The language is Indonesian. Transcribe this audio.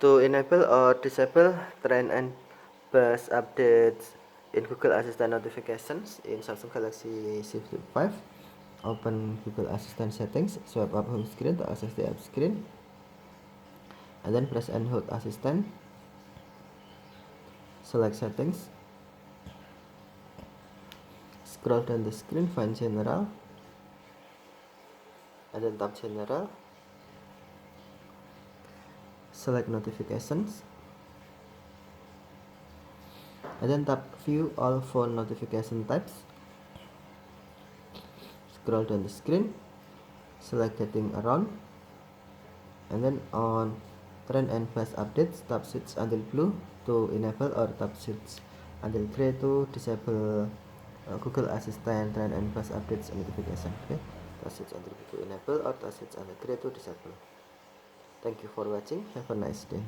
To enable or disable trend and bus updates in Google Assistant notifications in Samsung Galaxy Z Flip 5, open Google Assistant settings, swipe up home screen to access the app screen, and then press and hold Assistant, select settings, scroll down the screen, find general, and then tap general, select notifications, and then tap view all phone notification types, scroll down the screen, select getting around, and then on trend and bus updates, tap switch until blue to enable or tap switch until gray to disable Google Assistant trend and bus updates notification. Okay, tap switch until blue to enable or tap switch until gray to disable. Thank you for watching. Have a nice day.